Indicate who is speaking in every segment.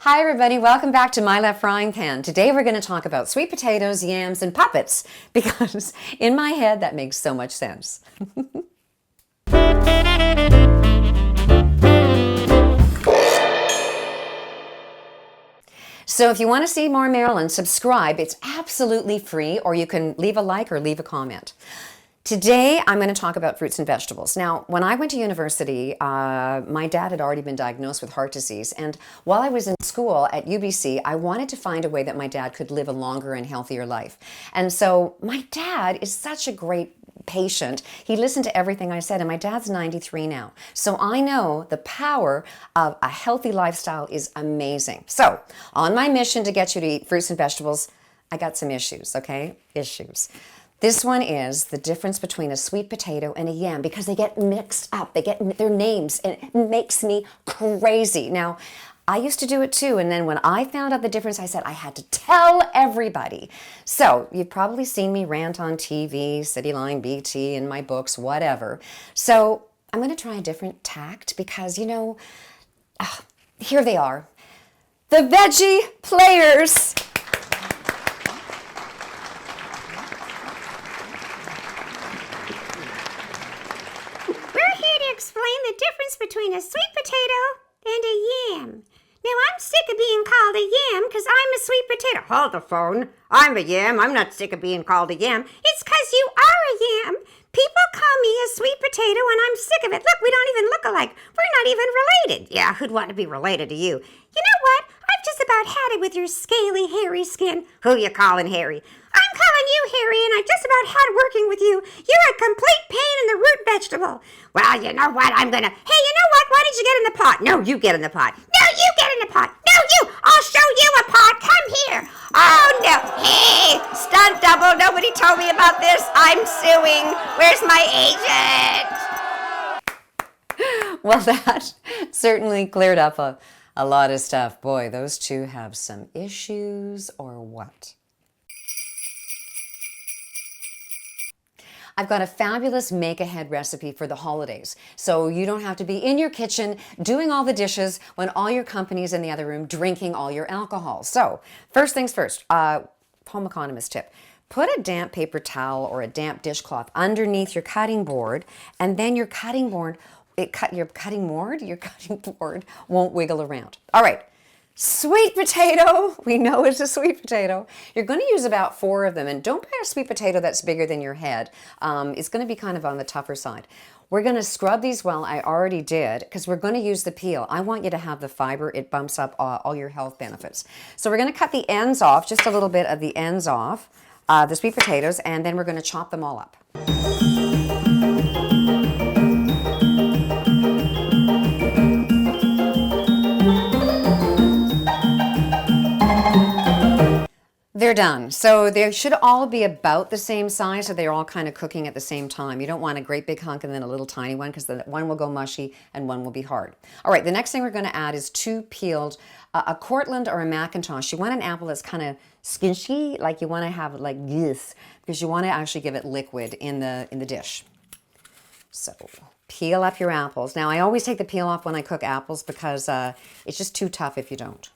Speaker 1: Hi everybody, welcome back to My Left Frying Pan. Today we're going to talk about sweet potatoes, yams, and puppets because in my head that makes so much sense. So if you want to see more Mairlyn, subscribe. It's absolutely free, or you can leave a like or leave a comment. Today, I'm going to talk about fruits and vegetables. Now, when I went to university, my dad had already been diagnosed with heart disease. And while I was in school at UBC, I wanted to find a way that my dad could live a longer and healthier life. And so my dad is such a great patient. He listened to everything I said, and my dad's 93 now. So I know the power of a healthy lifestyle is amazing. So on my mission to get you to eat fruits and vegetables, I got some issues, okay? Issues. This one is the difference between a sweet potato and a yam because they get mixed up. They get their names and it makes me crazy. Now, I used to do it too, and then when I found out the difference, I said I had to tell everybody. So you've probably seen me rant on TV, Cityline, BT, in my books, whatever. So I'm going to try a different tact because, you know, here they are. The veggie players.
Speaker 2: Explain the difference between a sweet potato and a yam. Now, I'm sick of being called a yam because I'm a sweet potato. Hold the phone. I'm a yam. I'm not sick of being called a yam. It's because you are a yam. People call me a sweet potato and I'm sick of it. Look, we don't even look alike. We're not even related. Yeah, who'd want to be related to you? You know what? I've just about had it with your scaly, hairy skin. Who you calling hairy? I'm calling you hairy, and I just about had working with you. You're a complete pain in the root vegetable. Well, you know what? Hey, you know what? Why did you get in the pot? No, you get in the pot. No, you get in the pot. No, you. I'll show you a pot. Come here. Oh, no. Hey, stunt double. Nobody told me about this. I'm suing. Where's my agent?
Speaker 1: Well, that certainly cleared up a lot of stuff. Boy, those two have some issues or what? I've got a fabulous make-ahead recipe for the holidays, so you don't have to be in your kitchen doing all the dishes when all your company's in the other room drinking all your alcohol. So, first things first, home economist tip. Put a damp paper towel or a damp dishcloth underneath your cutting board, and then your cutting board won't wiggle around. All right. Sweet potato, we know it's a sweet potato. You're going to use about 4 of them, and don't buy a sweet potato that's bigger than your head. It's going to be kind of on the tougher side. We're going to scrub these well. I already did because we're going to use the peel. I want you to have the fiber. It bumps up all your health benefits. So we're going to cut the ends off, just a little bit of the ends off, the sweet potatoes, and then we're going to chop them all up. They're done. So they should all be about the same size, so they're all kind of cooking at the same time. You don't want a great big hunk and then a little tiny one because one will go mushy and one will be hard. All right, the next thing we're going to add is 2 peeled, a Cortland or a MacIntosh. You want an apple that's kind of squinchy, like you want to have it like this, because you want to actually give it liquid in the dish. So peel up your apples. Now, I always take the peel off when I cook apples because it's just too tough if you don't.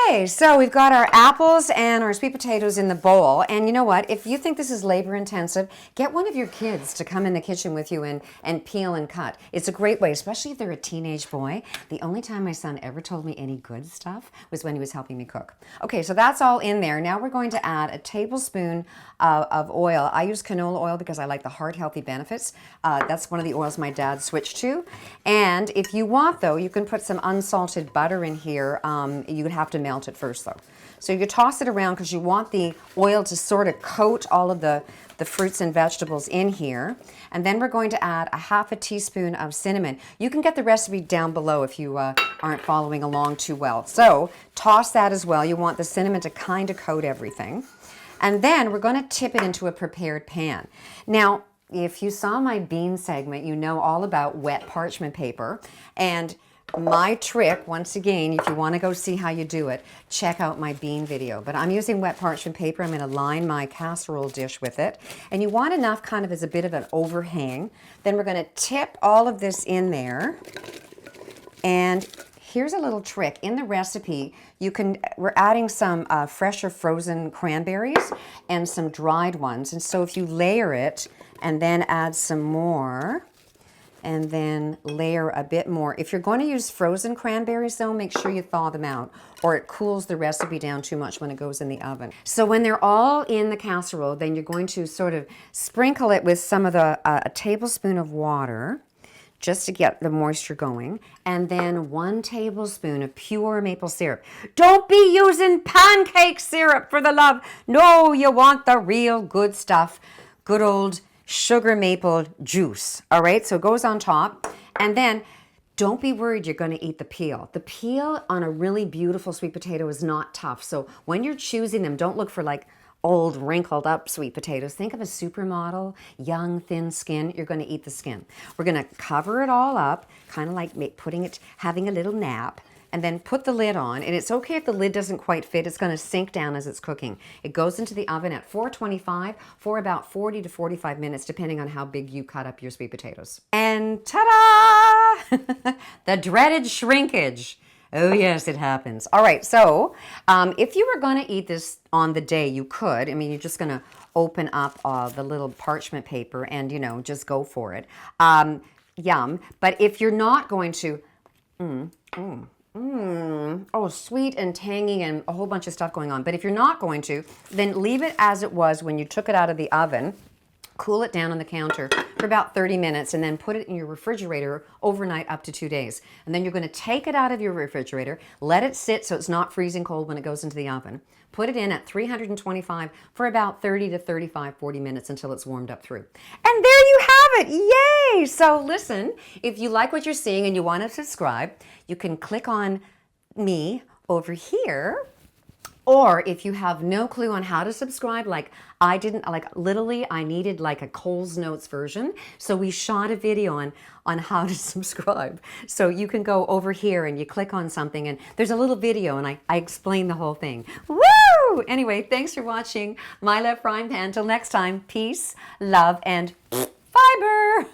Speaker 1: Okay, so we've got our apples and our sweet potatoes in the bowl, and you know what? If you think this is labor intensive, get one of your kids to come in the kitchen with you and peel and cut. It's a great way, especially if they're a teenage boy. The only time my son ever told me any good stuff was when he was helping me cook. Okay, so that's all in there. Now we're going to add a tablespoon of oil. I use canola oil because I like the heart-healthy benefits. That's one of the oils my dad switched to. And if you want, though, you can put some unsalted butter in here. You would have to melt it first, though. So you toss it around because you want the oil to sort of coat all of the fruits and vegetables in here. And then we're going to add a ½ teaspoon of cinnamon. You can get the recipe down below if you aren't following along too well. So toss that as well. You want the cinnamon to kind of coat everything. And then we're going to tip it into a prepared pan. Now, if you saw my bean segment, you know all about wet parchment paper. And my trick, once again, if you want to go see how you do it, check out my bean video. But I'm using wet parchment paper. I'm going to line my casserole dish with it. And you want enough kind of as a bit of an overhang. Then we're going to tip all of this in there. And here's a little trick. In the recipe, we're adding some fresh or frozen cranberries and some dried ones. And so if you layer it and then add some more, and then layer a bit more. If you're going to use frozen cranberries though, make sure you thaw them out or it cools the recipe down too much when it goes in the oven. So when they're all in the casserole, then you're going to sort of sprinkle it with some of a tablespoon of water just to get the moisture going, and then 1 tablespoon of pure maple syrup. Don't be using pancake syrup, for the love. No, you want the real good stuff. Good old sugar maple juice. All right, so it goes on top. And then don't be worried you're going to eat the peel. The peel on a really beautiful sweet potato is not tough. So when you're choosing them, don't look for like old wrinkled up sweet potatoes. Think of a supermodel, young, thin skin. You're going to eat the skin. We're going to cover it all up, kind of like having a little nap. And then put the lid on, and it's okay if the lid doesn't quite fit. It's going to sink down as it's cooking. It goes into the oven at 425 for about 40 to 45 minutes, depending on how big you cut up your sweet potatoes. And ta-da! The dreaded shrinkage. Oh yes, it happens. All right, so if you were going to eat this on the day, you could. I mean, you're just going to open up the little parchment paper and, just go for it. Yum. But if you're not going to... Oh, sweet and tangy and a whole bunch of stuff going on. But if you're not going to, then leave it as it was when you took it out of the oven. Cool it down on the counter for about 30 minutes and then put it in your refrigerator overnight up to 2 days. And then you're going to take it out of your refrigerator, let it sit so it's not freezing cold when it goes into the oven. Put it in at 325 for about 30 to 35, 40 minutes until it's warmed up through. And there you have it. Yay! So listen, if you like what you're seeing and you want to subscribe, you can click on me over here. Or if you have no clue on how to subscribe, like I didn't, literally I needed like a Coles Notes version. So we shot a video on how to subscribe. So you can go over here and you click on something and there's a little video and I explain the whole thing. Woo! Anyway, thanks for watching My Left Frying Pan. Till next time, peace, love, and fiber.